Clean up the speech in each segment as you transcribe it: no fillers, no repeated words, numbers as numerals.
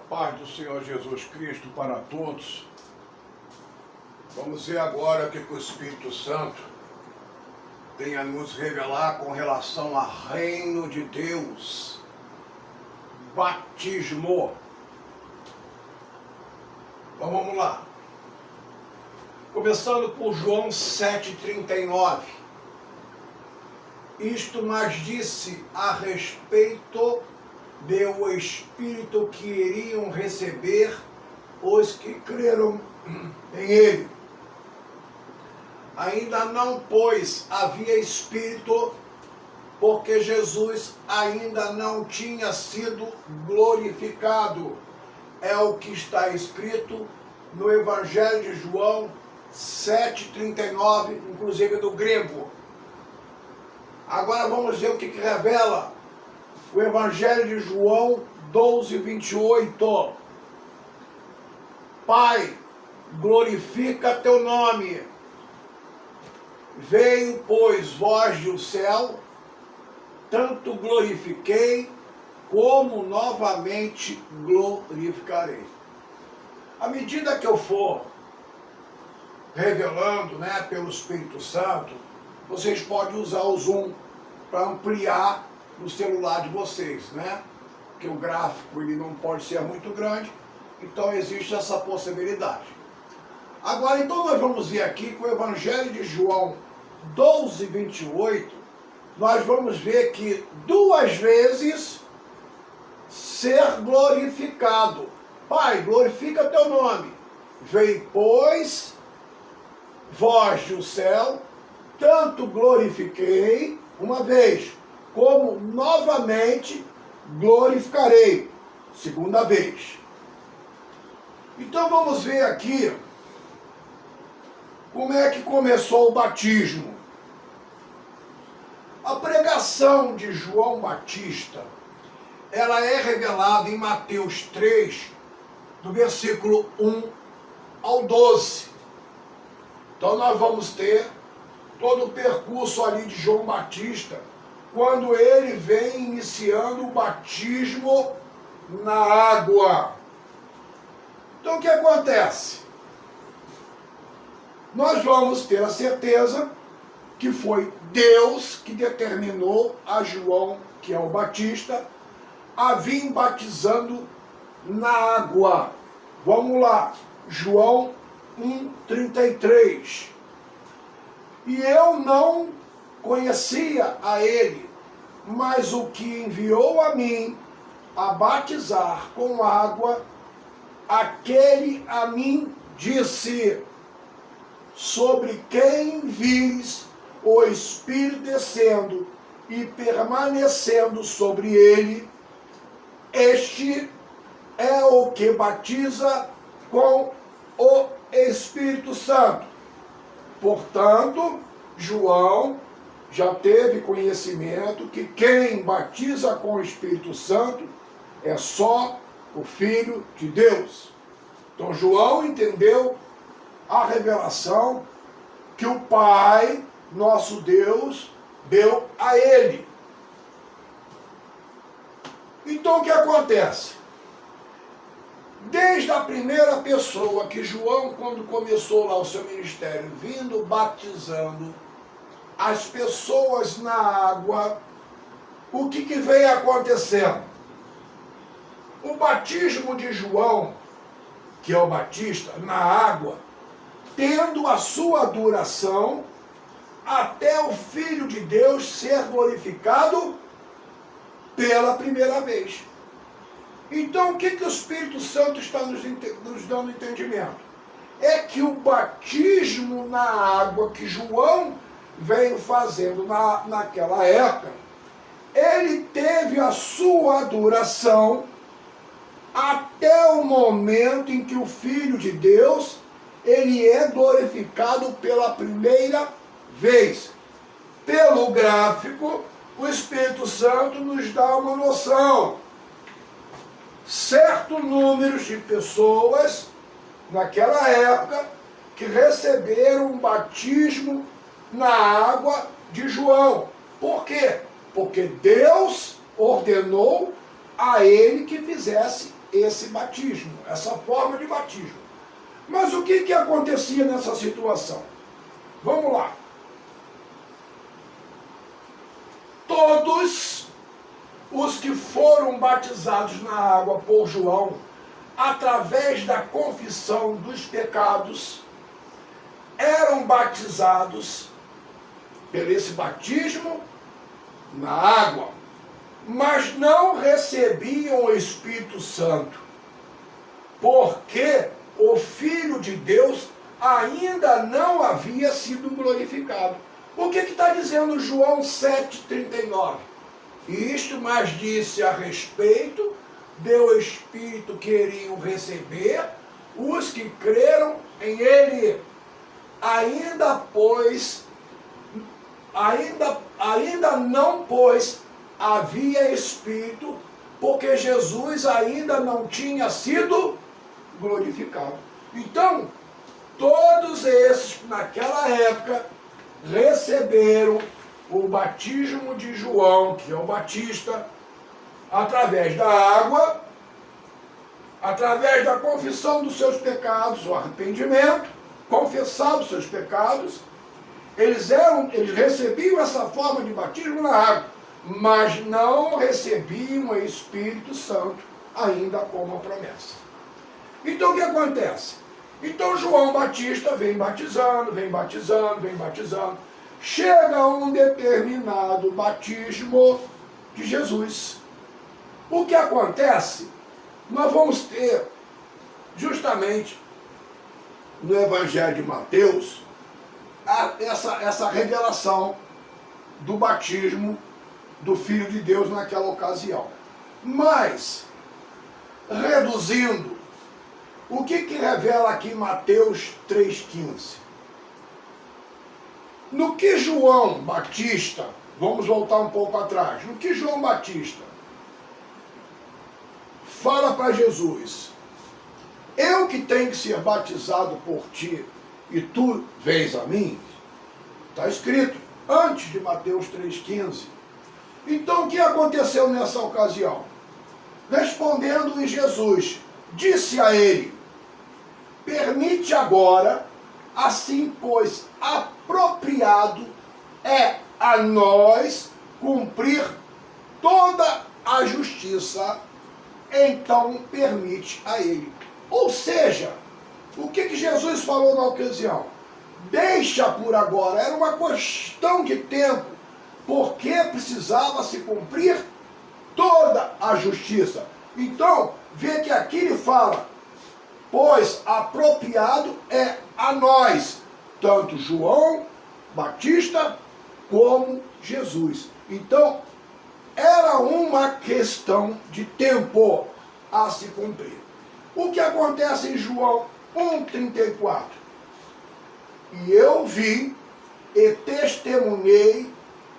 Paz do Senhor Jesus Cristo para todos. Vamos ver agora o que o Espírito Santo tem a nos revelar com relação ao reino de Deus. Batismo. Então vamos lá. Começando por João 7,39. Isto mais disse a respeito do Espírito que iriam receber os que creram em Ele. Ainda não, pois, havia Espírito, porque Jesus ainda não tinha sido glorificado. É o que está escrito no Evangelho de João 7,39, inclusive do grego. Agora vamos ver o que revela o Evangelho de João 12:28. Pai, glorifica teu nome. Veio, pois, voz do céu, tanto glorifiquei, como novamente glorificarei. À medida que eu for revelando, pelo Espírito Santo, vocês podem usar o Zoom para ampliar no celular de vocês, Porque o gráfico ele não pode ser muito grande, então existe essa possibilidade. Agora, então, nós vamos ver aqui com o Evangelho de João 12:28, nós vamos ver que duas vezes ser glorificado. Pai, glorifica teu nome. Veio, pois, voz do céu, tanto glorifiquei uma vez, como novamente glorificarei, segunda vez. Então vamos ver aqui como é que começou o batismo. A pregação de João Batista, ela é revelada em Mateus 3, do versículo 1 ao 12. Então nós vamos ter todo o percurso ali de João Batista, quando ele vem iniciando o batismo na água. Então o que acontece? Nós vamos ter a certeza que foi Deus que determinou a João, que é o Batista, a vir batizando na água. Vamos lá, João 1:33. E eu não conhecia a ele, mas o que enviou a mim a batizar com água, aquele a mim disse: sobre quem vires o Espírito descendo e permanecendo sobre ele, este é o que batiza com o Espírito Santo. Portanto, João já teve conhecimento que quem batiza com o Espírito Santo é só o Filho de Deus. Então João entendeu a revelação que o Pai, nosso Deus, deu a ele. Então o que acontece? Desde a primeira pessoa que João, quando começou lá o seu ministério, vindo batizando as pessoas na água, o que veio acontecendo? O batismo de João, que é o Batista, na água, tendo a sua duração até o Filho de Deus ser glorificado pela primeira vez. Então, o que o Espírito Santo está nos dando entendimento? É que o batismo na água que João veio fazendo naquela época, ele teve a sua duração até o momento em que o Filho de Deus, ele é glorificado pela primeira vez. Pelo gráfico, o Espírito Santo nos dá uma noção. Certo número de pessoas, naquela época, que receberam um batismo na água de João. Por quê? Porque Deus ordenou a ele que fizesse esse batismo, essa forma de batismo. Mas o que acontecia nessa situação? Vamos lá. Todos os que foram batizados na água por João, através da confissão dos pecados, eram batizados por esse batismo na água, mas não recebiam o Espírito Santo, porque o Filho de Deus ainda não havia sido glorificado. O que está dizendo João 7,39? Isto mais disse a respeito do Espírito que iriam receber os que creram em Ele. Ainda não, pois, havia Espírito, porque Jesus ainda não tinha sido glorificado. Então, todos esses, naquela época, receberam o batismo de João, que é o Batista, através da água, através da confissão dos seus pecados, o arrependimento, confessar os seus pecados. Eles recebiam essa forma de batismo na água, mas não recebiam o Espírito Santo ainda como a promessa. Então o que acontece? Então João Batista vem batizando, vem batizando, vem batizando. Chega a um determinado batismo de Jesus. O que acontece? Nós vamos ter, justamente no Evangelho de Mateus, essa revelação do batismo do Filho de Deus naquela ocasião. Mas, reduzindo, o que revela aqui Mateus 3,15? No que João Batista, vamos voltar um pouco atrás, no que João Batista fala para Jesus: eu que tenho que ser batizado por ti e tu vens a mim, está escrito antes de Mateus 3,15. Então o que aconteceu nessa ocasião? Respondendo-lhe Jesus, disse a ele: permite agora, assim pois apropriado é a nós cumprir toda a justiça, então permite a ele. Ou seja, o que Jesus falou na ocasião? Deixa por agora, era uma questão de tempo, porque precisava se cumprir toda a justiça. Então, vê que aqui ele fala, pois apropriado é a nós, tanto João Batista como Jesus. Então, era uma questão de tempo a se cumprir. O que acontece em João 1,34? E eu vi e testemunhei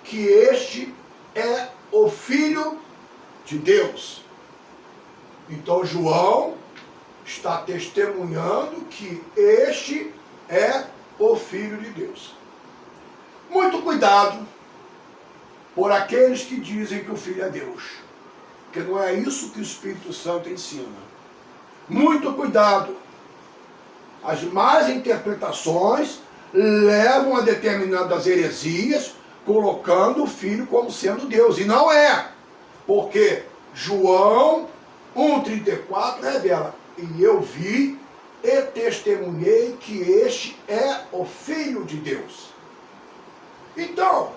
que este é o Filho de Deus. Então João está testemunhando que este é o Filho de Deus. Muito cuidado por aqueles que dizem que o Filho é Deus, porque não é isso que o Espírito Santo ensina. Muito cuidado. As más interpretações levam a determinadas heresias, colocando o Filho como sendo Deus. E não é. Porque João 1,34 revela: e eu vi e testemunhei que este é o Filho de Deus. Então,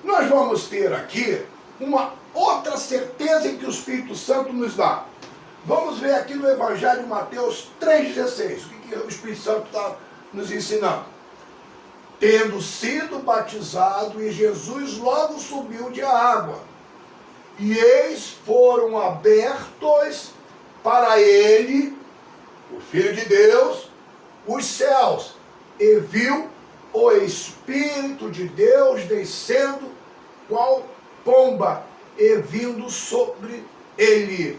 nós vamos ter aqui uma outra certeza em que o Espírito Santo nos dá. Vamos ver aqui no Evangelho de Mateus 3,16. O que o Espírito Santo está nos ensinando? Tendo sido batizado, e Jesus logo subiu de água. E eis foram abertos para ele, o Filho de Deus, os céus. E viu o Espírito de Deus descendo qual pomba e vindo sobre ele.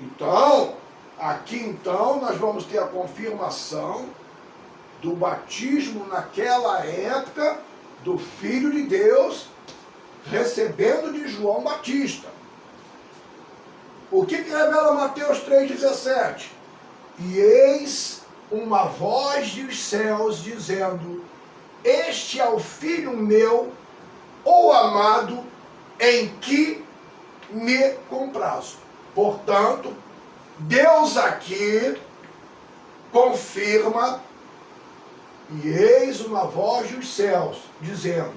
Então, aqui nós vamos ter a confirmação do batismo naquela época do Filho de Deus recebendo de João Batista. O que revela Mateus 3,17? E eis uma voz dos céus dizendo: este é o Filho meu, o amado, em que me comprazo. Portanto, Deus aqui confirma, e eis uma voz dos céus dizendo: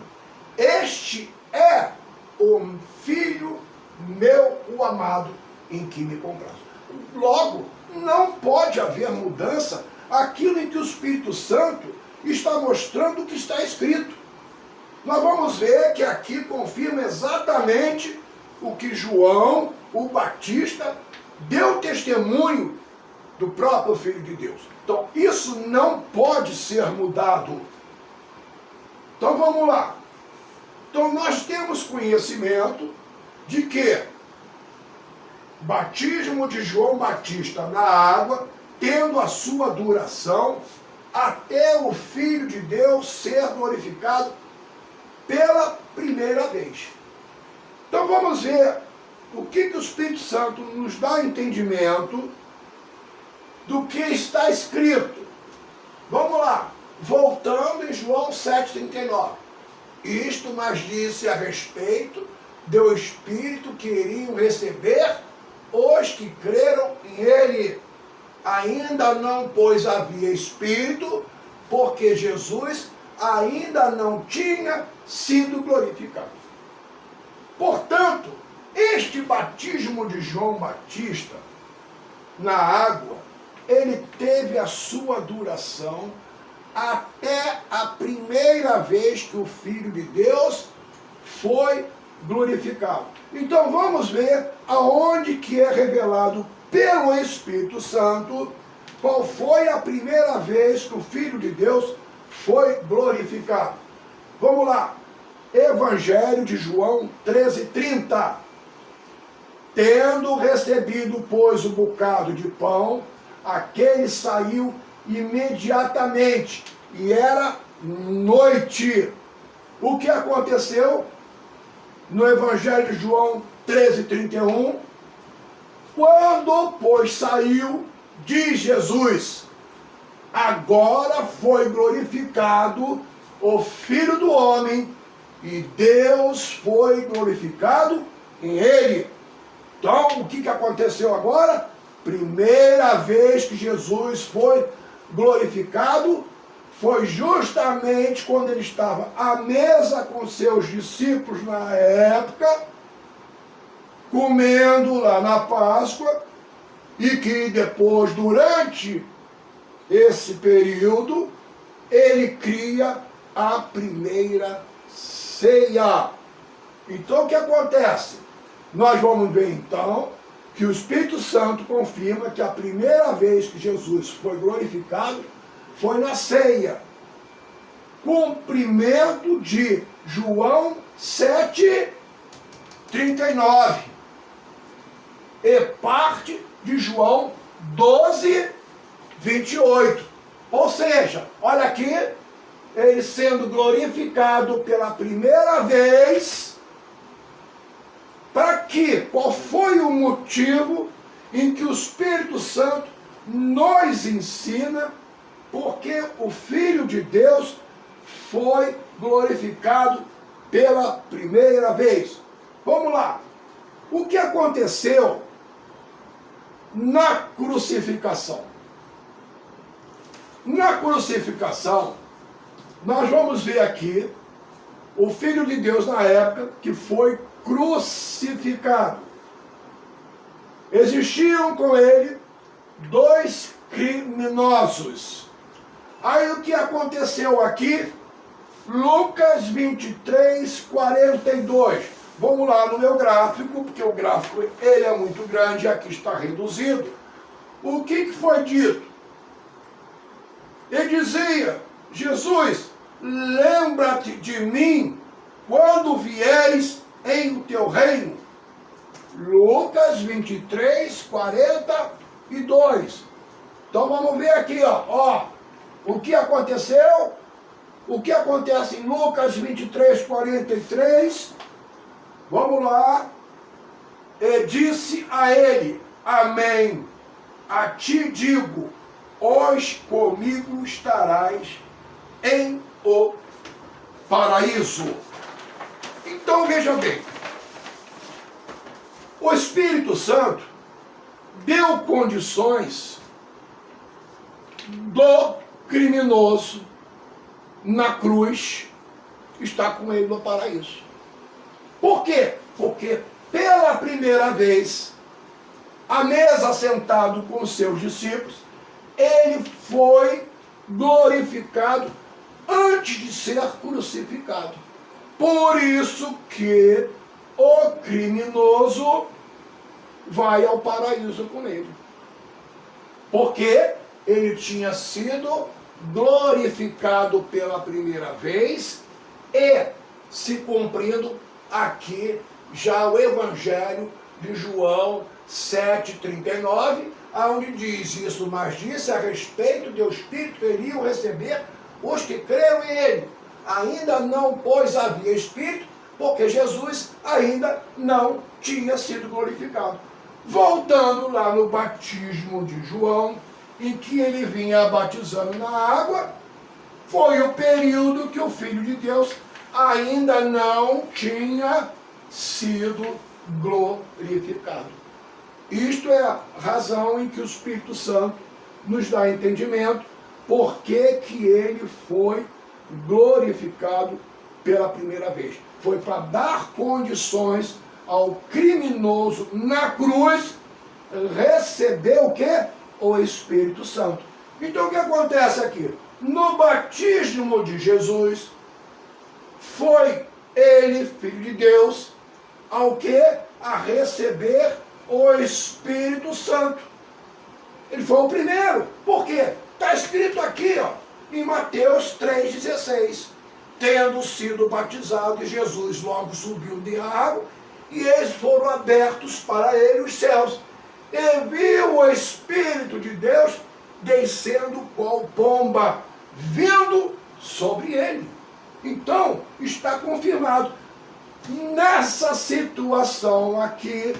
este é o Filho meu, o amado, em que me comprazo. Logo, não pode haver mudança aquilo em que o Espírito Santo está mostrando o que está escrito. Nós vamos ver que aqui confirma exatamente o que João, o Batista, deu testemunho do próprio Filho de Deus. Então, isso não pode ser mudado. Então, vamos lá. Então, nós temos conhecimento de que o batismo de João Batista na água, tendo a sua duração até o Filho de Deus ser glorificado pela primeira vez. Então vamos ver o que o Espírito Santo nos dá entendimento do que está escrito. Vamos lá, voltando em João 7,39. Isto mais disse a respeito do Espírito que iriam receber os que creram em Ele. Ainda não, pois havia Espírito, porque Jesus ainda não tinha sido glorificado. Portanto, este batismo de João Batista na água, ele teve a sua duração até a primeira vez que o Filho de Deus foi glorificado. Então vamos ver aonde que é revelado pelo Espírito Santo qual foi a primeira vez que o Filho de Deus foi glorificado. Vamos lá. Evangelho de João 13,30. Tendo recebido, pois, o bocado de pão, aquele saiu imediatamente, e era noite. O que aconteceu no Evangelho de João 13,31? Quando, pois, saiu, diz Jesus: agora foi glorificado o Filho do Homem, e Deus foi glorificado em ele. Então, o que aconteceu agora? Primeira vez que Jesus foi glorificado foi justamente quando ele estava à mesa com seus discípulos na época, comendo lá na Páscoa, e que depois, durante esse período, ele cria a primeira ceia. Então, o que acontece? Nós vamos ver, então, que o Espírito Santo confirma que a primeira vez que Jesus foi glorificado foi na ceia. Cumprimento de João 7,39. E parte de João 12,28. Ou seja, olha aqui, ele sendo glorificado pela primeira vez. Para quê? Qual foi o motivo em que o Espírito Santo nos ensina porque o Filho de Deus foi glorificado pela primeira vez? Vamos lá. O que aconteceu na crucificação? Na crucificação, nós vamos ver aqui o Filho de Deus na época que foi crucificado. Existiam com ele dois criminosos. Aí o que aconteceu aqui? Lucas 23:42. Vamos lá no meu gráfico, porque o gráfico ele é muito grande e aqui está reduzido. O que foi dito? Ele dizia: Jesus, lembra-te de mim quando vieres em o teu reino. Lucas 23:42. Então vamos ver aqui, ó, o que aconteceu. O que acontece em Lucas 23:43? Vamos lá. e disse a ele: Amém, a ti digo, hoje comigo estarás em o paraíso. Então veja bem, o Espírito Santo deu condições do criminoso na cruz estar com ele no paraíso. Por quê? Porque pela primeira vez, à mesa sentado com seus discípulos, ele foi glorificado antes de ser crucificado. Por isso que o criminoso vai ao paraíso com ele. Porque ele tinha sido glorificado pela primeira vez e se cumprindo aqui já o Evangelho de João 7,39, onde diz isso, mas disse a respeito do Espírito que iriam receber os que creram em ele. Ainda não, pois, havia Espírito, porque Jesus ainda não tinha sido glorificado. Voltando lá no batismo de João, em que ele vinha batizando na água, foi o período que o Filho de Deus ainda não tinha sido glorificado. Isto é a razão em que o Espírito Santo nos dá entendimento por que ele foi glorificado pela primeira vez. Foi para dar condições ao criminoso na cruz receber o quê? O Espírito Santo. Então o que acontece aqui? No batismo de Jesus, foi ele, Filho de Deus, ao que? A receber o Espírito Santo. Ele foi o primeiro. Por quê? Está escrito aqui, ó, em Mateus 3,16. Tendo sido batizado, Jesus logo subiu de água, e eles foram abertos para ele os céus. E viu o Espírito de Deus descendo qual pomba, vindo sobre ele. Então, está confirmado. Nessa situação aqui,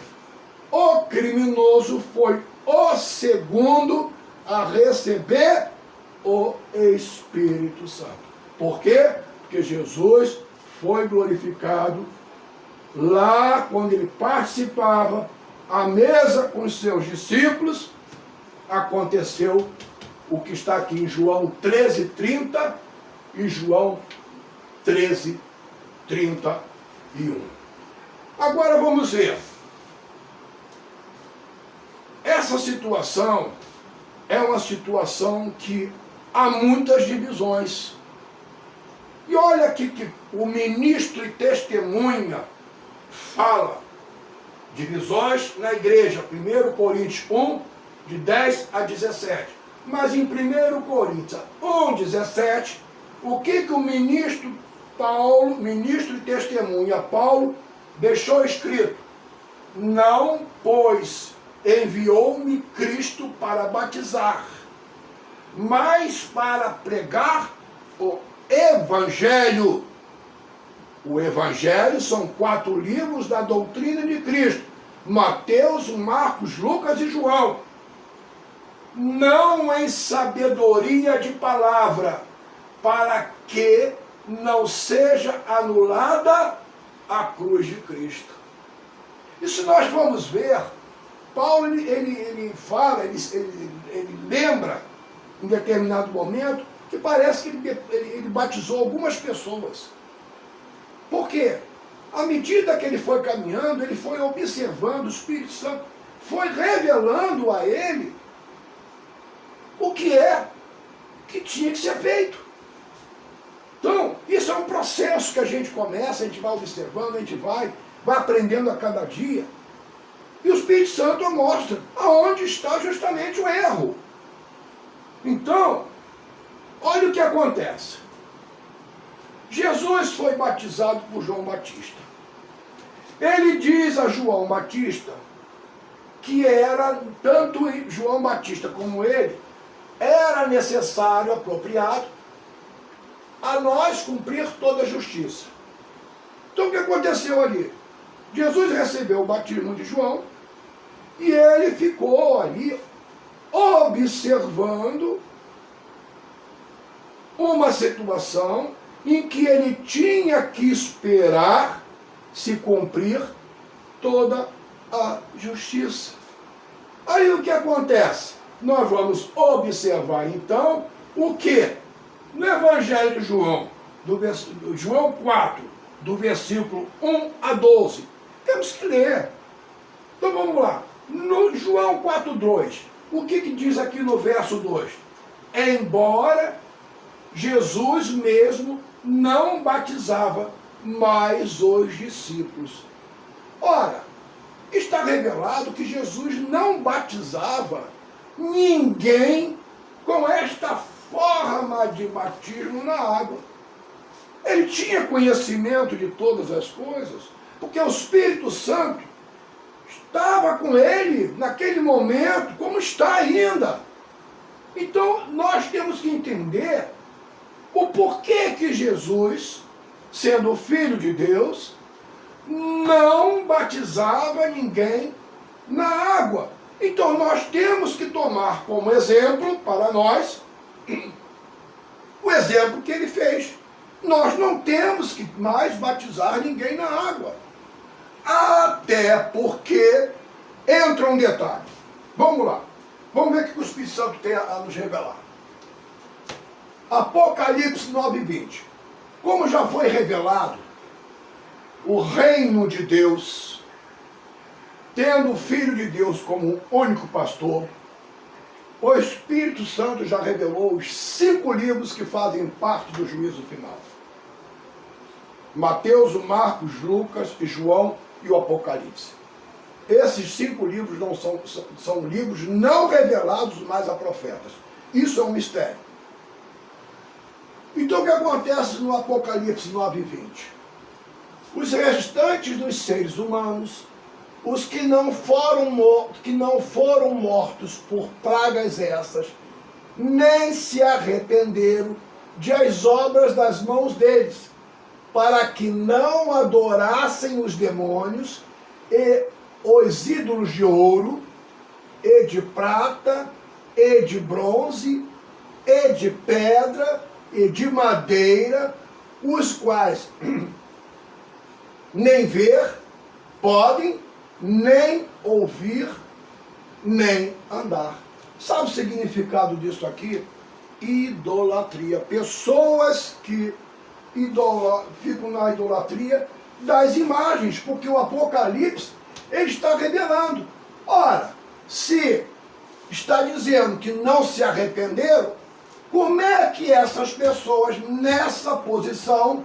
o criminoso foi o segundo a receber o Espírito Santo. Por quê? Porque Jesus foi glorificado lá quando ele participava à mesa com os seus discípulos. Aconteceu o que está aqui em João 13:30 e João 13:31. Agora vamos ver. Essa situação é uma situação que há muitas divisões. E olha aqui que o ministro e testemunha fala. Divisões na igreja. 1 Coríntios 1, de 10 a 17. Mas em 1 Coríntios 1, 17, o que o ministro Paulo, ministro e testemunha Paulo, deixou escrito? Não, pois enviou-me Cristo para batizar, mas para pregar o Evangelho. O Evangelho são 4 livros da doutrina de Cristo: Mateus, Marcos, Lucas e João. Não em sabedoria de palavra, para que não seja anulada a cruz de Cristo. E se nós formos ver, Paulo ele fala, ele lembra em determinado momento que parece que ele batizou algumas pessoas. Por quê? À medida que ele foi caminhando, ele foi observando, o Espírito Santo foi revelando a ele o que tinha que ser feito. Então, isso é um processo que a gente começa, a gente vai observando, a gente vai aprendendo a cada dia. E o Espírito Santo mostra aonde está justamente o erro. Então, olha o que acontece. Jesus foi batizado por João Batista. Ele diz a João Batista que era, tanto João Batista como ele, era necessário, apropriado, a nós cumprir toda a justiça. Então o que aconteceu ali? Jesus recebeu o batismo de João e ele ficou ali observando uma situação em que ele tinha que esperar se cumprir toda a justiça. Aí o que acontece? Nós vamos observar então o que? No Evangelho de João, João 4, do versículo 1 a 12. Temos que ler. Então vamos lá. No João 4,2, o que diz aqui no verso 2? Embora Jesus mesmo não batizava mais os discípulos. Ora, está revelado que Jesus não batizava ninguém com esta forma de batismo na água. Ele tinha conhecimento de todas as coisas, porque o Espírito Santo estava com ele naquele momento, como está ainda. Então, nós temos que entender o porquê que Jesus, sendo o Filho de Deus, não batizava ninguém na água. Então, nós temos que tomar como exemplo para nós o exemplo que ele fez. Nós não temos que mais batizar ninguém na água. Até porque entra um detalhe. Vamos lá. Vamos ver o que o Espírito Santo tem a nos revelar. Apocalipse 9:20. Como já foi revelado, o reino de Deus, tendo o Filho de Deus como único pastor, o Espírito Santo já revelou os 5 livros que fazem parte do juízo final. Mateus, Marcos, Lucas, João e o Apocalipse. Esses 5 livros não são livros não revelados mais a profetas. Isso é um mistério. Então o que acontece no Apocalipse 9:20? Os restantes dos seres humanos, os que não foram mortos por pragas essas, nem se arrependeram de as obras das mãos deles, para que não adorassem os demônios e os ídolos de ouro, e de prata, e de bronze, e de pedra, e de madeira, os quais nem ver podem, nem ouvir, nem andar. Sabe o significado disso aqui? Idolatria. Pessoas que ficam na idolatria das imagens, porque o Apocalipse ele está revelando. Ora, se está dizendo que não se arrependeram, como é que essas pessoas nessa posição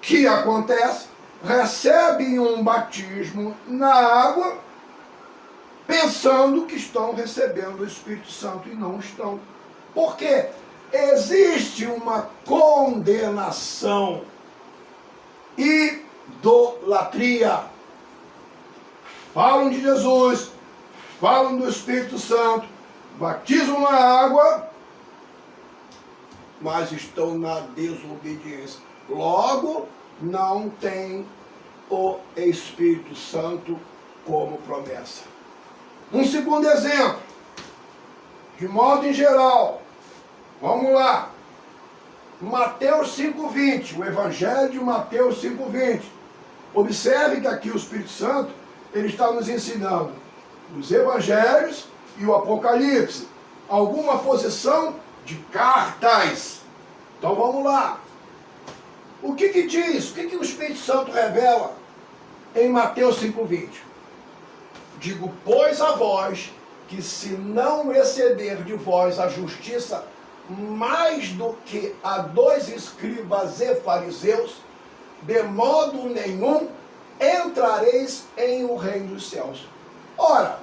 que acontece, recebem um batismo na água, pensando que estão recebendo o Espírito Santo e não estão? Porque existe uma condenação, idolatria. Falam de Jesus, falam do Espírito Santo, batizam na água, mas estão na desobediência. Logo, não tem o Espírito Santo como promessa. Um segundo exemplo, de modo em geral, vamos lá. Mateus 5:20, o Evangelho de Mateus 5:20. Observe que aqui o Espírito Santo, ele está nos ensinando os Evangelhos e o Apocalipse. Alguma posição de cartas. Então vamos lá. O que diz? O que o Espírito Santo revela em Mateus 5:20? Digo, pois a vós, que se não exceder de vós a justiça mais do que a 2 escribas e fariseus, de modo nenhum entrareis em o reino dos céus. Ora,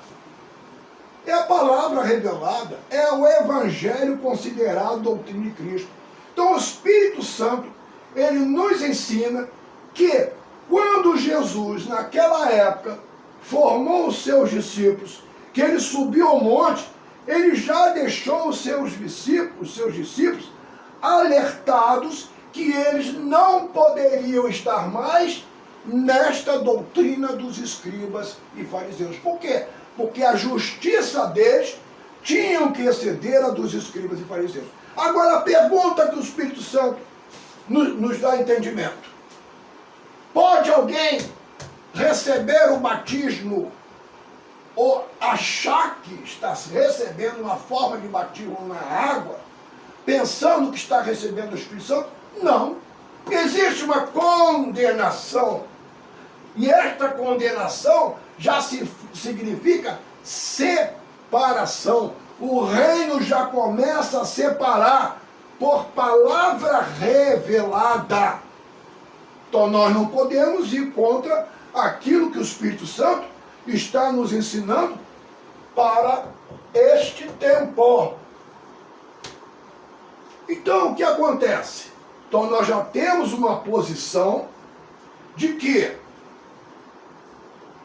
é a palavra revelada, é o Evangelho considerado doutrina de Cristo. Então o Espírito Santo, ele nos ensina que quando Jesus, naquela época, formou os seus discípulos, que ele subiu ao monte, ele já deixou os seus discípulos alertados que eles não poderiam estar mais nesta doutrina dos escribas e fariseus. Por quê? Porque a justiça deles tinha que exceder a dos escribas e fariseus. Agora, a pergunta que o Espírito Santo nos dá entendimento. Pode alguém receber o batismo ou achar que está recebendo uma forma de batismo na água, pensando que está recebendo o Espírito Santo? Não. Existe uma condenação. E esta condenação já significa separação. O reino já começa a separar por palavra revelada. Então nós não podemos ir contra aquilo que o Espírito Santo está nos ensinando para este tempo. Então o que acontece? Então nós já temos uma posição de que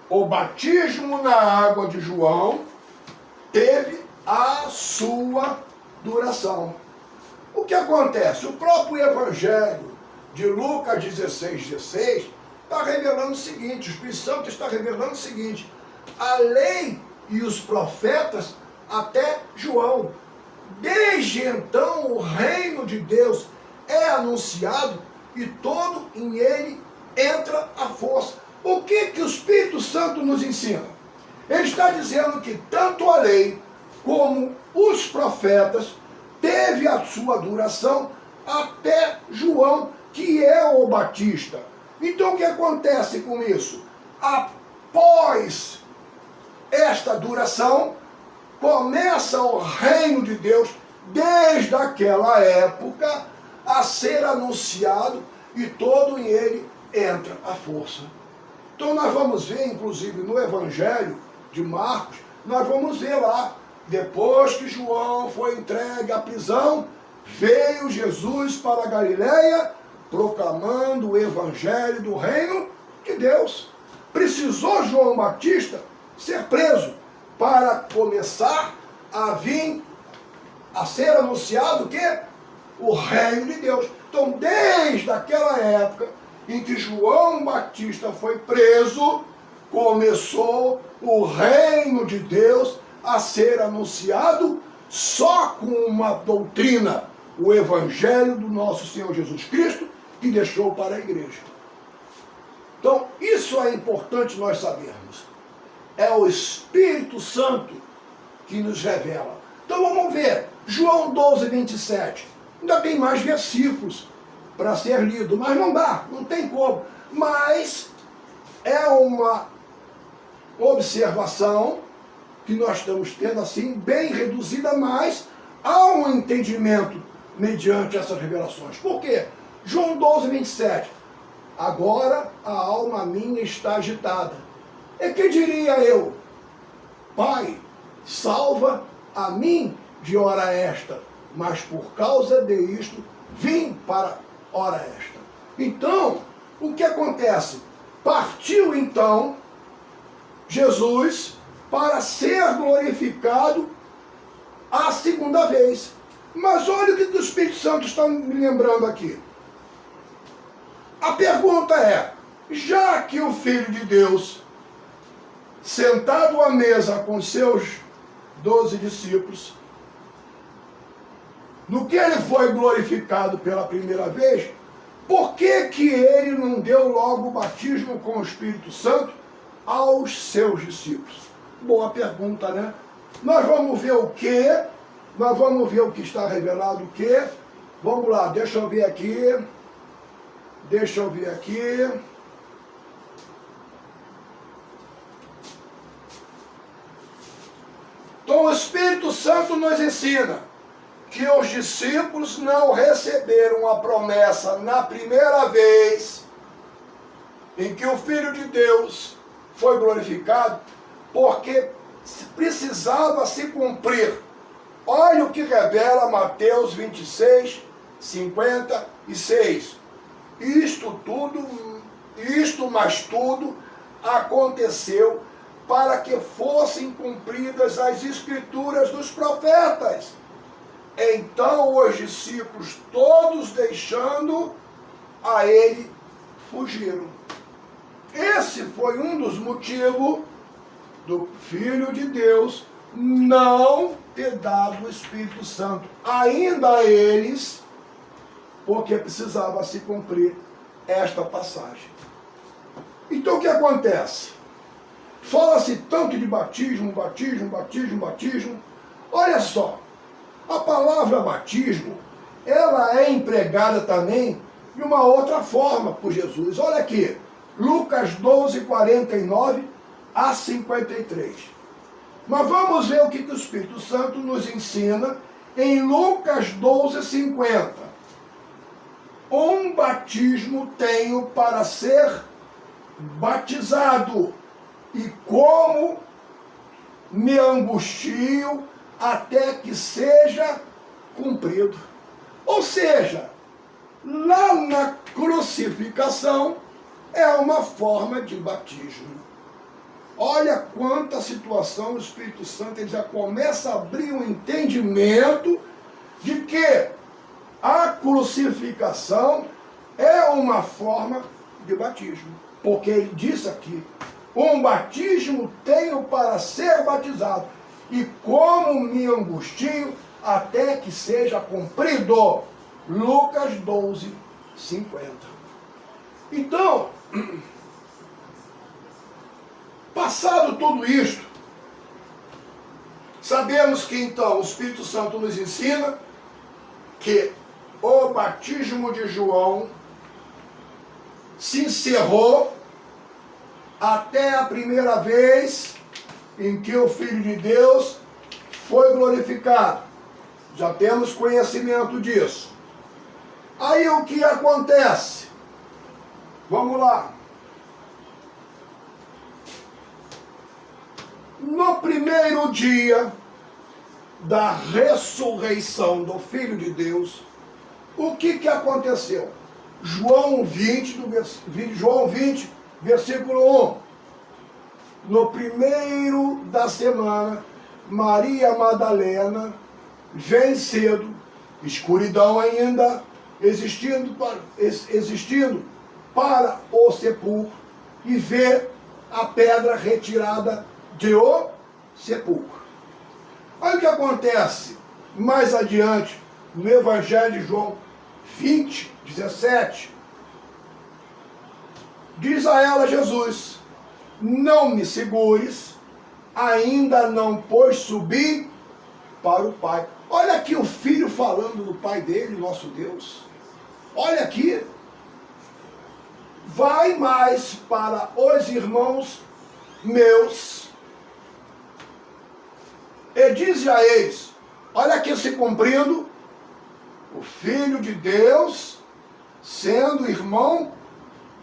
o batismo na água de João teve a sua duração. O que acontece? O próprio Evangelho de Lucas 16:16 está revelando o seguinte, o Espírito Santo está revelando o seguinte: a lei e os profetas até João. Desde então o reino de Deus é anunciado e todo em ele entra a força. O que o Espírito Santo nos ensina? Ele está dizendo que tanto a lei como os profetas teve a sua duração até João, que é o Batista. Então o que acontece com isso? Após esta duração, começa o reino de Deus, desde aquela época, a ser anunciado e todo em ele entra a força. Então nós vamos ver, inclusive no Evangelho de Marcos, nós vamos ver lá, depois que João foi entregue à prisão, veio Jesus para a Galileia, proclamando o Evangelho do reino de Deus. Precisou João Batista ser preso para começar a vir a ser anunciado o quê? O reino de Deus. Então, desde aquela época em que João Batista foi preso, começou o reino de Deus a ser anunciado só com uma doutrina, o Evangelho do nosso Senhor Jesus Cristo, que deixou para a igreja. Então, isso é importante nós sabermos. É o Espírito Santo que nos revela. Então vamos ver, João 12:27. Ainda tem mais versículos para ser lido, mas não dá, não tem como. Mas é uma observação que nós estamos tendo assim, bem reduzida, mas há um entendimento mediante essas revelações. Por quê? João 12:27. Agora a alma minha está agitada. E que diria eu? Pai, salva a mim de hora esta, mas por causa de isto vim para hora esta. Então, o que acontece? Partiu então Jesus para ser glorificado a segunda vez. Mas olha o que o Espírito Santo está me lembrando aqui. A pergunta é, já que o Filho de Deus, sentado à mesa com seus 12 discípulos, no que ele foi glorificado pela primeira vez, por que que ele não deu logo o batismo com o Espírito Santo aos seus discípulos? Boa pergunta, né? Nós vamos ver o quê? Nós vamos ver o que está revelado o quê? Vamos lá, deixa eu ver aqui. Então o Espírito Santo nos ensina que os discípulos não receberam a promessa na primeira vez em que o Filho de Deus foi glorificado, porque precisava se cumprir. Olha o que revela Mateus 26:56. Isto mais tudo aconteceu para que fossem cumpridas as escrituras dos profetas. Então os discípulos, todos deixando a ele, fugiram. Esse foi um dos motivos do Filho de Deus não ter dado o Espírito Santo ainda a eles, porque precisava se cumprir esta passagem. Então o que acontece? Fala-se tanto de batismo, batismo, batismo, batismo. Olha só, a palavra batismo, ela é empregada também de uma outra forma por Jesus. Olha aqui, Lucas 12, 49 a 53. Mas vamos ver o que o Espírito Santo nos ensina em Lucas 12, 50. Um batismo tenho para ser batizado, e como me angustio até que seja cumprido. Ou seja, lá na crucificação é uma forma de batismo. Olha quanta situação o Espírito Santo ele já começa a abrir um entendimento de que a crucificação é uma forma de batismo. Porque ele diz aqui, um batismo tenho para ser batizado, e como me angustio até que seja cumprido. Lucas 12, 50. Então, passado tudo isto, sabemos que então o Espírito Santo nos ensina que o batismo de João se encerrou até a primeira vez em que o Filho de Deus foi glorificado. Já temos conhecimento disso. Aí o que acontece? Vamos lá. No primeiro dia da ressurreição do Filho de Deus, o que aconteceu? João 20, versículo 1. No primeiro da semana, Maria Madalena vem cedo, escuridão ainda existindo para o sepulcro, e vê a pedra retirada do sepulcro. Olha o que acontece mais adiante no Evangelho de João 20, 17. Diz a ela Jesus: não me segures, ainda não pois subir para o Pai. Olha aqui o Filho falando do Pai dele, nosso Deus. Olha aqui. Vai mais para os irmãos meus e dize a eles, olha aqui se cumprindo, o Filho de Deus sendo irmão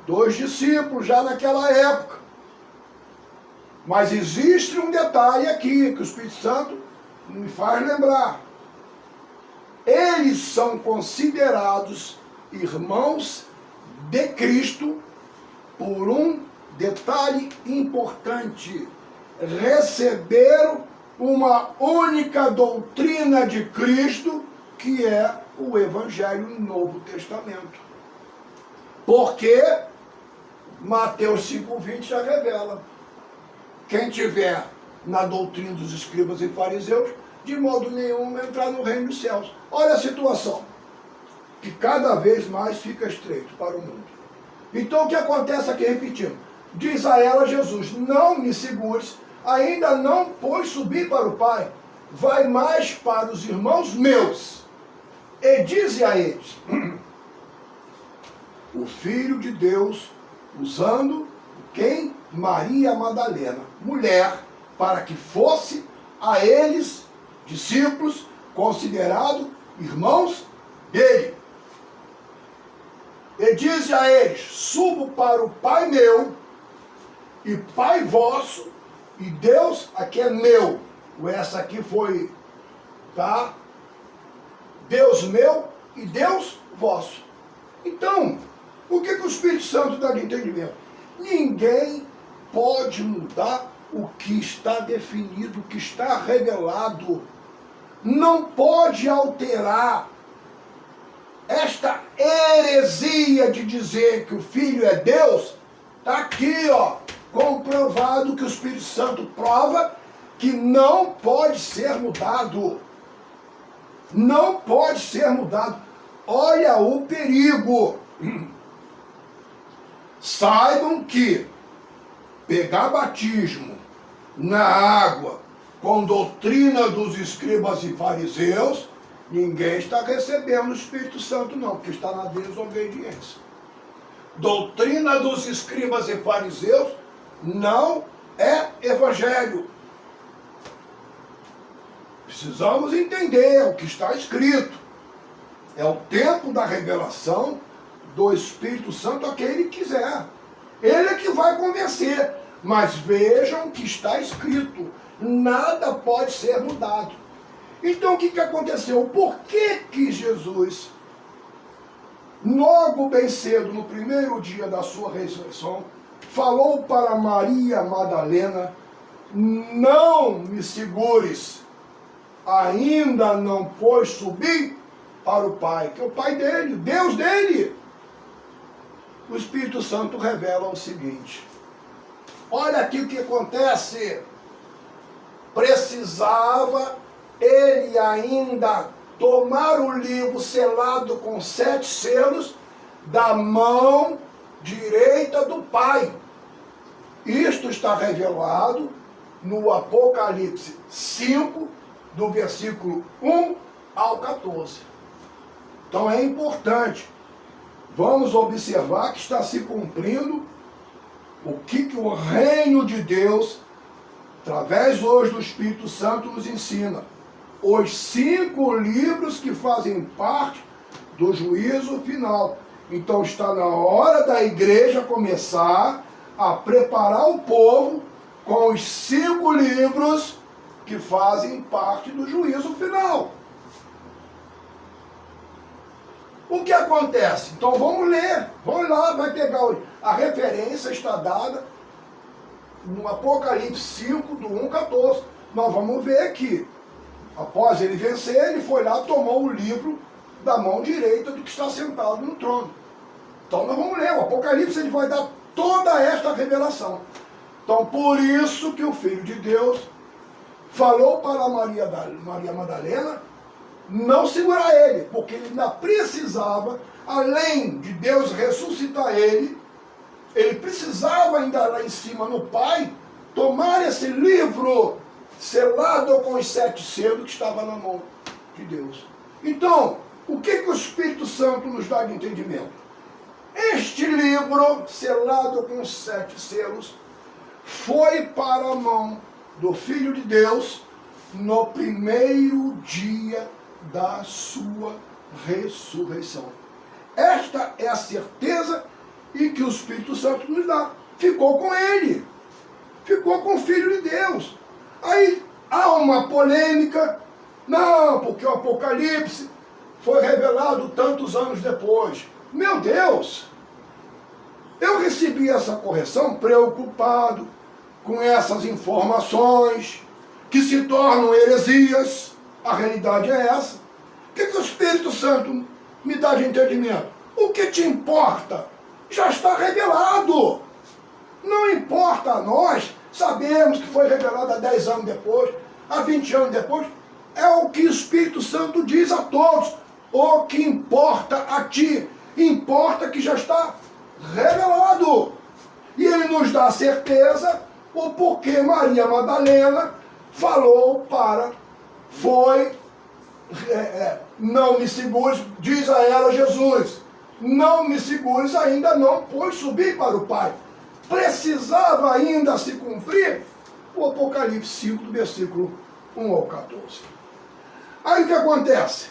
dos discípulos já naquela época. Mas existe um detalhe aqui que o Espírito Santo me faz lembrar. Eles são considerados irmãos de Cristo por um detalhe importante. Receberam uma única doutrina de Cristo, que é o Evangelho no Novo Testamento. Porque Mateus 5,20 já revela. Quem tiver na doutrina dos escribas e fariseus, de modo nenhum entrar no reino dos céus. Olha a situação, que cada vez mais fica estreito para o mundo. Então o que acontece aqui, repetindo, diz a ela Jesus, não me segures, ainda não pois subir para o Pai, vai mais para os irmãos meus, e dize a eles, o Filho de Deus, usando quem? Maria Madalena, mulher, para que fosse a eles, discípulos, considerado irmãos dele. E diz a eles, subo para o Pai meu e Pai vosso, e Deus aqui é meu. Essa aqui foi, tá? Deus meu e Deus vosso. Então, o que o Espírito Santo dá de entendimento? Ninguém pode mudar o que está definido, o que está revelado. Não pode alterar esta heresia de dizer que o Filho é Deus, Está aqui, ó, comprovado que o Espírito Santo prova que não pode ser mudado. Não pode ser mudado. Olha o perigo. Saibam que pegar batismo na água com doutrina dos escribas e fariseus, ninguém está recebendo o Espírito Santo não, porque está na desobediência. Doutrina dos escribas e fariseus não é evangelho. Precisamos entender o que está escrito. É o tempo da revelação do Espírito Santo a quem ele quiser. Ele é que vai convencer. Mas vejam o que está escrito. Nada pode ser mudado. Então o que aconteceu? Por que Jesus, logo bem cedo, no primeiro dia da sua ressurreição, falou para Maria Madalena: não me segures, ainda não pôs subir para o Pai, que é o Pai dele, Deus dele. O Espírito Santo revela o seguinte: olha aqui o que acontece. Precisava ele ainda tomar o livro selado com 7 selos da mão direita do Pai. Isto está revelado no Apocalipse 5, do versículo 1 ao 14. Então é importante. Vamos observar que está se cumprindo o que o reino de Deus, através hoje do Espírito Santo, nos ensina. Os 5 livros que fazem parte do juízo final. Então está na hora da igreja começar a preparar o povo com os 5 livros que fazem parte do juízo final. O que acontece? Então vamos ler, vamos lá, vai pegar a referência, está dada no Apocalipse 5, do 1 ao 14. Nós vamos ver aqui. Após ele vencer, ele foi lá, tomou o livro da mão direita do que está sentado no trono. Então nós vamos ler, o Apocalipse ele vai dar toda esta revelação. Então por isso que o Filho de Deus falou para Maria Madalena não segurar ele, porque ele ainda precisava, além de Deus ressuscitar ele precisava ainda lá em cima no Pai, tomar esse livro selado com os 7 selos que estava na mão de Deus. Então, o que o Espírito Santo nos dá de entendimento? Este livro, selado com 7 selos, foi para a mão do Filho de Deus no primeiro dia da sua ressurreição. Esta é a certeza e que o Espírito Santo nos dá. Ficou com ele. Ficou com o Filho de Deus. Aí há uma polêmica. Não, porque o Apocalipse foi revelado tantos anos depois. Meu Deus! Eu recebi essa correção preocupado com essas informações que se tornam heresias. A realidade é essa. O que o Espírito Santo me dá de entendimento? O que te importa? Já está revelado. Não importa a nós, sabemos que foi revelado há 10 anos depois, há 20 anos depois. É o que o Espírito Santo diz a todos. O que importa a ti, importa que já está revelado. E ele nos dá certeza o porquê Maria Madalena falou não me segures, diz a ela Jesus, não me segures, ainda não pôs subir para o Pai. Precisava ainda se cumprir o Apocalipse 5, do versículo 1 ao 14. Aí o que acontece?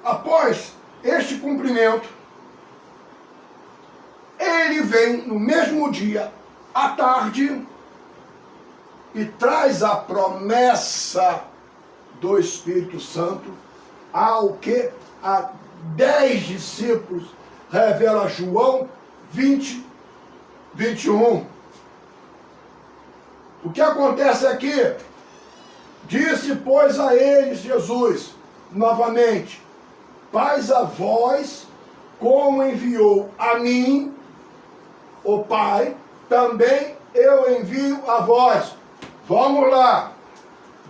Após este cumprimento, ele vem no mesmo dia, à tarde, e traz a promessa do Espírito Santo ao que a 10 discípulos, revela João 20, 21. O que acontece aqui? Disse, pois, a eles Jesus, novamente, paz a vós, como enviou a mim, o Pai, também eu envio a vós. Vamos lá.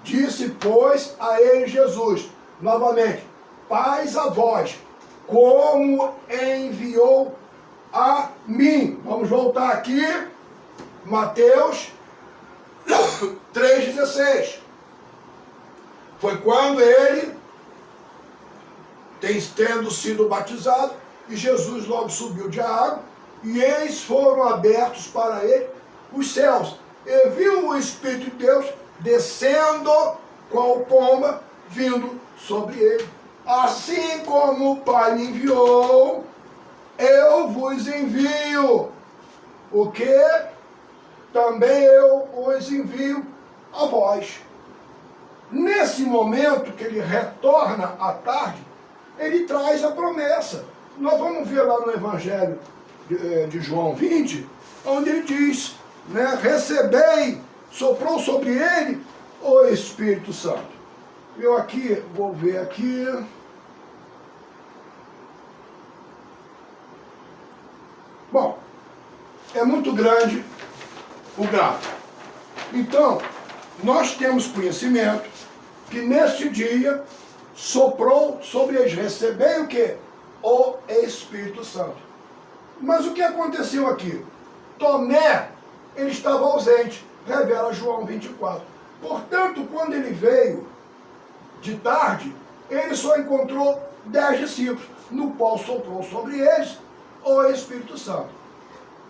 Disse, pois, a ele Jesus, novamente, paz a vós, como enviou a mim. Vamos voltar aqui, Mateus 3,16. Foi quando ele, tendo sido batizado, e Jesus logo subiu de água, e eis foram abertos para ele os céus. E viu o Espírito de Deus descendo qual pomba, vindo sobre ele. Assim como o Pai me enviou, eu vos envio. O que? Também eu os envio a vós. Nesse momento que ele retorna à tarde, ele traz a promessa. Nós vamos ver lá no Evangelho de João 20, onde ele diz, né, recebei, soprou sobre ele o Espírito Santo. Eu aqui, vou ver aqui. Bom, é muito grande o gráfico. Então, nós temos conhecimento que neste dia soprou sobre eles, recebei o quê? O Espírito Santo. Mas o que aconteceu aqui? Tomé, ele estava ausente, revela João 24. Portanto, quando ele veio de tarde, ele só encontrou 10 discípulos, no qual soprou sobre eles o Espírito Santo.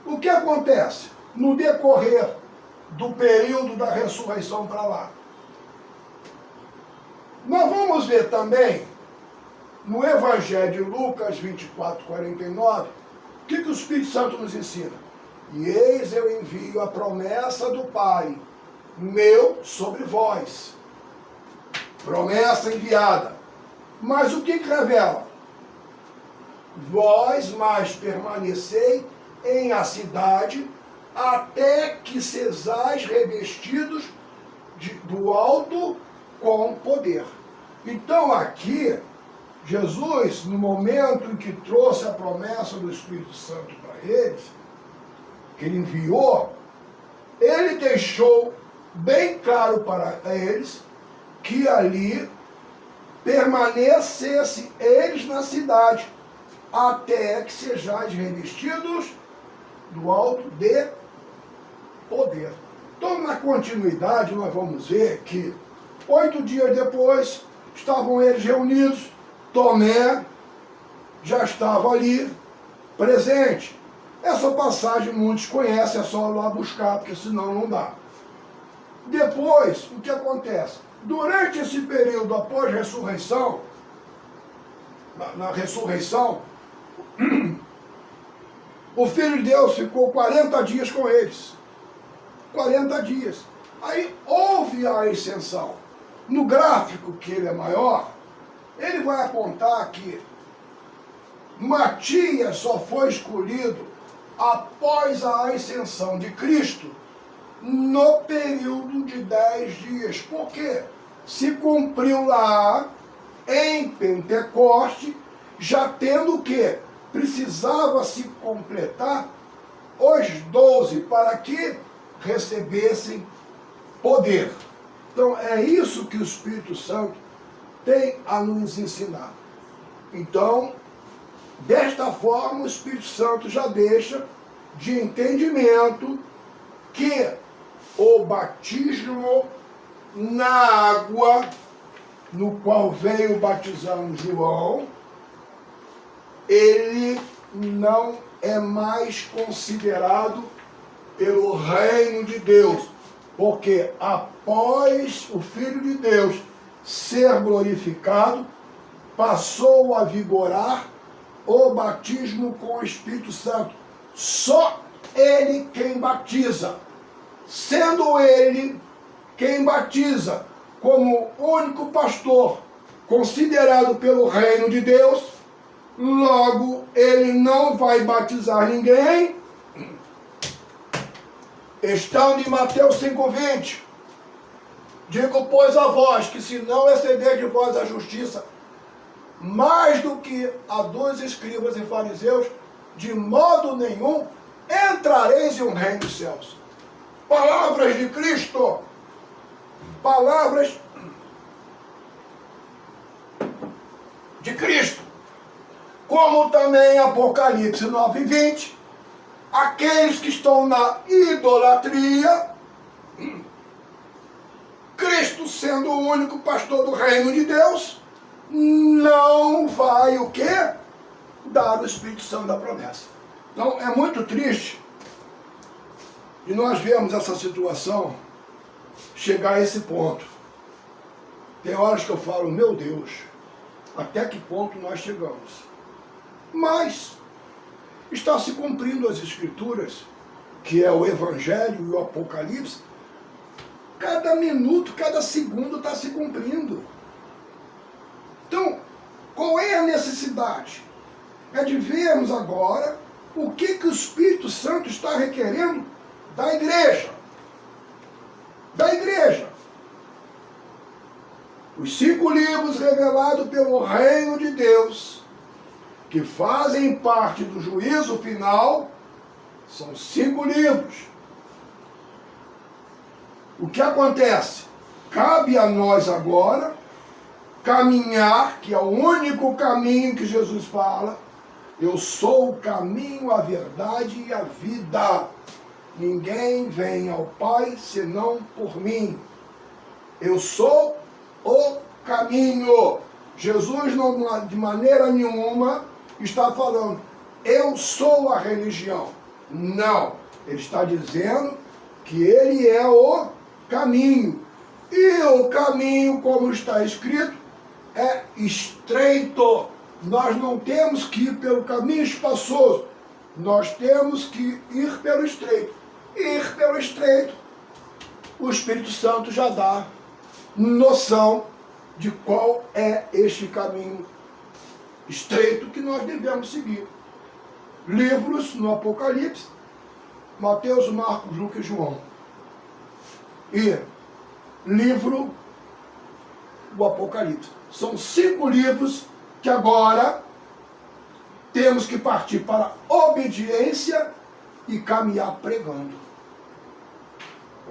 O que acontece? No decorrer do período da ressurreição para lá, nós vamos ver também, no Evangelho de Lucas 24, 49, o que o Espírito Santo nos ensina? E eis eu envio a promessa do Pai meu sobre vós. Promessa enviada. Mas o que revela? Vós mais permanecei em a cidade, até que sejais revestidos do alto com poder. Então aqui, Jesus, no momento em que trouxe a promessa do Espírito Santo para eles, que ele enviou, ele deixou bem claro para eles que ali permanecesse eles na cidade, até que sejais revestidos do alto de poder. Então, na continuidade, nós vamos ver que 8 dias depois, estavam eles reunidos, Tomé já estava ali, presente. Essa passagem muitos conhecem, é só ir lá buscar, porque senão não dá. Depois, o que acontece? Durante esse período após a ressurreição, na ressurreição, o Filho de Deus ficou 40 dias com eles. 40 dias. Aí houve a ascensão. No gráfico, que ele é maior, ele vai apontar que Matias só foi escolhido após a ascensão de Cristo no período de 10 dias. Por quê? Se cumpriu lá em Pentecoste, já tendo o quê? Precisava se completar os 12 para que recebessem poder. Então é isso que o Espírito Santo tem a nos ensinar. Então, desta forma, o Espírito Santo já deixa de entendimento que o batismo na água, no qual veio batizando João, ele não é mais considerado pelo reino de Deus, porque após o Filho de Deus ser glorificado, passou a vigorar o batismo com o Espírito Santo. Só ele quem batiza, sendo ele quem batiza como único pastor considerado pelo reino de Deus, logo ele não vai batizar ninguém. Estando em Mateus 5,20, digo, pois, a vós, que se não exceder de vós a justiça, mais do que a dos escribas e fariseus, de modo nenhum entrareis em um reino dos céus. Palavras de Cristo. Palavras de Cristo. Como também Apocalipse 9:20, aqueles que estão na idolatria, Cristo sendo o único pastor do reino de Deus, não vai o quê? Dar o Espírito Santo da promessa. Então é muito triste e nós vemos essa situação chegar a esse ponto. Tem horas que eu falo, meu Deus, até que ponto nós chegamos? Mas está se cumprindo as Escrituras, que é o Evangelho e o Apocalipse. Cada minuto, cada segundo está se cumprindo. Então, qual é a necessidade? É de vermos agora o que o Espírito Santo está requerendo da igreja. Da igreja. Os 5 livros revelados pelo reino de Deus, que fazem parte do juízo final, são 5 livros. O que acontece? Cabe a nós agora caminhar, que é o único caminho que Jesus fala. Eu sou o caminho, a verdade e a vida. Ninguém vem ao Pai senão por mim. Eu sou o caminho. Jesus não, de maneira nenhuma, está falando, eu sou a religião. Não. Ele está dizendo que ele é o caminho. E o caminho, como está escrito, é estreito. Nós não temos que ir pelo caminho espaçoso. Nós temos que ir pelo estreito. Ir pelo estreito, o Espírito Santo já dá noção de qual é este caminho estreito que nós devemos seguir. Livros no Apocalipse, Mateus, Marcos, Lucas e João. E livro do Apocalipse. São 5 livros que agora temos que partir para obediência e caminhar pregando.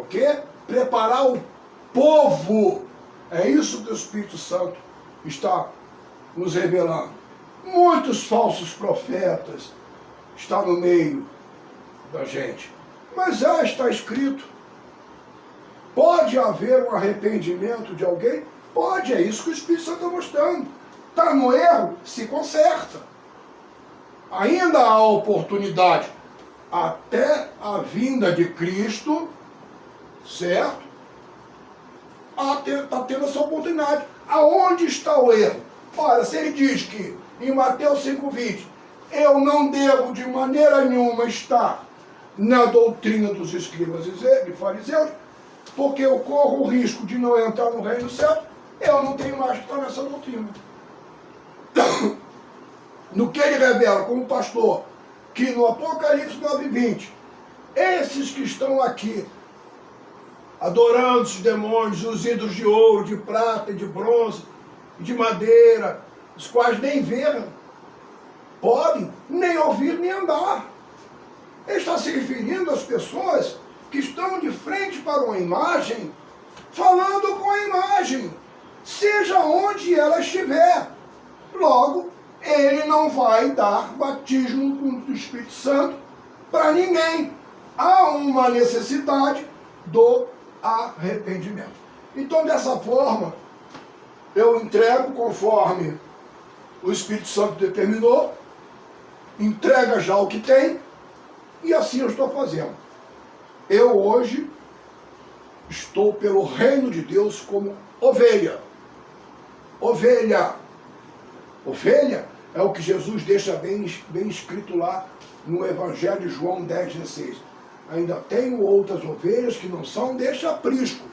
Ok? Preparar o povo. É isso que o Espírito Santo está nos revelando. Muitos falsos profetas estão no meio da gente. Mas já está escrito. Pode haver um arrependimento de alguém? Pode, é isso que o Espírito Santo está mostrando. Está no erro, se conserta. Ainda há oportunidade até a vinda de Cristo, certo? Está tendo essa oportunidade. Aonde está o erro? Ora, se ele diz que em Mateus 5:20, eu não devo de maneira nenhuma estar na doutrina dos escribas e fariseus, porque eu corro o risco de não entrar no reino do céu, eu não tenho mais que estar nessa doutrina. No que ele revela como pastor, que no Apocalipse 9:20, esses que estão aqui, adorando os demônios, os ídolos de ouro, de prata, de bronze, de madeira, os quais nem veem, podem nem ouvir nem andar. Ele está se referindo às pessoas que estão de frente para uma imagem, falando com a imagem, seja onde ela estiver. Logo, ele não vai dar batismo do Espírito Santo para ninguém. Há uma necessidade do arrependimento. Então, dessa forma, eu entrego conforme o Espírito Santo determinou, entrega já o que tem, e assim eu estou fazendo. Eu hoje estou pelo reino de Deus como ovelha. Ovelha. Ovelha é o que Jesus deixa bem escrito lá no Evangelho de João 10,16. Ainda tenho outras ovelhas que não são deste aprisco.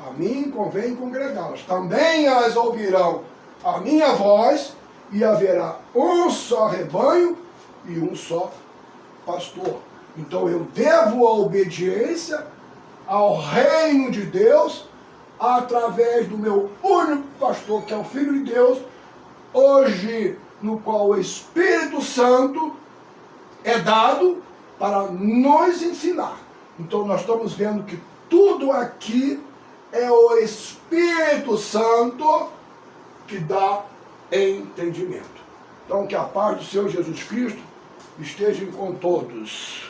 A mim convém congregá-las. Também as ouvirão a minha voz, e haverá um só rebanho e um só pastor. Então eu devo a obediência ao reino de Deus através do meu único pastor, que é o Filho de Deus, hoje no qual o Espírito Santo é dado para nos ensinar. Então nós estamos vendo que tudo aqui é o Espírito Santo que dá entendimento. Então que a paz do Senhor Jesus Cristo esteja com todos.